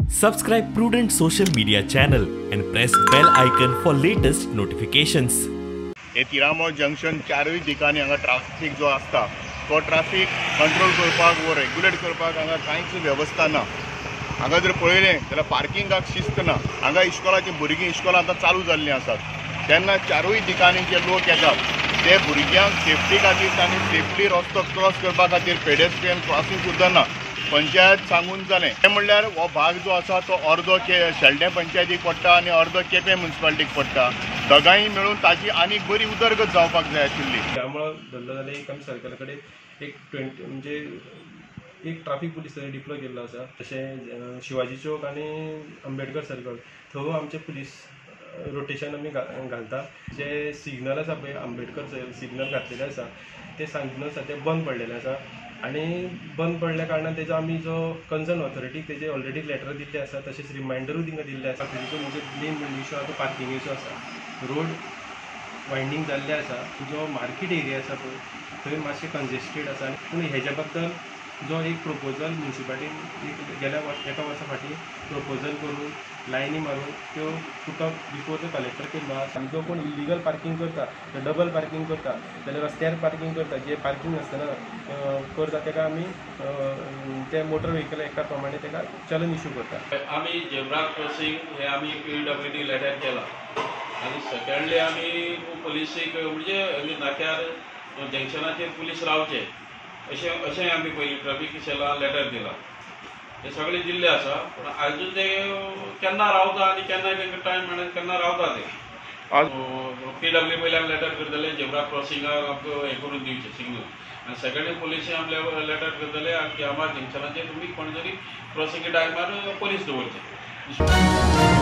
Subscribe Prudent social media channel and press bell icon for latest notifications. हे तिरामोळ junction चारूय ठिकाणी हांगा traffic जो आसता तो ट्राफिक कंट्रोल करपाक व रेग्युलेट करपाक हांगा कांयच वेवस्था ना। हांगा जर पळयलें जाल्यार पार्किंगाक शिस्त ना। हांगा इस्कॉलाची भुरगीं इस्कॉलां आतां चालू जाल्लीं आसात तेन्ना चारूय ठिकाणी जे लोक येतात ते भुरग्यांक सेफ्टी खातीर तांणी सेफ्टी रस्तो क्रॉस करपा खातीर पेडेस्ट्रियन क्रॉसिंग सुद्दां ना। पंचायत सांगून जालें तें म्हणल्यार हो भाग जो आसा तो अर्दो शेल्डें पंचायतीक पडटा आनी अर्दो केपें म्युनिसिपालिटीक पडटा। दोगांय मेळून ताची आनीक बरी उदरगत जावपाक जाय आशिल्ली। त्यामुळे धरलं जाल्यार एक आमी सरकारा कडेन एक 20 म्हणजे एक ट्राफिक पुलीस डिप्लॉय केल्लो आसा। तशें शिवाजी चौक आनी अंबेडकर सर्कल थंय आमचे पुलीस रोटेशन आमी घालता। जे सिग्नल आसा पळय अंबेडकर सिग्नल घातलेले आसा ते सिग्नल सद्या बंद पडलेले आसा आनी बंद पडल्या कारणान तेजो आमी जो कन्सर्न ऑथॉरिटीक तेजे ऑलरेडी लेटर दिल्ले आसा। तशेंच रिमांयडरूय तिंगा दिल्ले आसा। तेजो म्हणजे मेन इशू आसा तो पार्किंगेचो आसा। रोड वायंडींग जाल्ले आसा। जो मार्केट एरिया आसा पळय थंय मातशें कंजेस्टेड आसा। पूण हेज्या बद्दल जो एक प्रपोजल म्युनिसिपालिटीन गेल्या एका वर्सा फाटीं प्रपोजल करून लायनी मारून त्यो तुका बिफोर द कलेक्टर केल्लो आसा। जो कोण इलिगल पार्किंग करता तो डबल पार्किंग करता जाल्यार रस्त्यार पार्किंग करता जे पार्किंग आसतना करता तेका आमी ते मोटर व्हेकल एक्टा प्रमाणे तेका चलन इश्यू करता। आमी झेब्रा क्रॉसिंग हे आमी PWD लेटर केला आनी सेकंडली आमी पुलिसीक म्हणजे नाक्यार जंक्शनाचेर पुलीस रावचे अशें आमी पयलीं ट्रॅफिक सेला लेटर दिला। हे सगळे दिल्ले आसा पूण आजून ते केन्ना रावता आनी केन्ना तांकां टायम मेळना केन्ना रावता ते। PW पयलीं आमी लेटर करतले झेब्रा क्रॉसिंगाक आमकां हें करून दिवचें सिग्नल आनी सेकंडली पुलिसी आमले लेटर करतले की आमच्या जंक्शनाचेर तुमी कोण तरी क्रॉसिंग टायमार पुलीस दवरचे।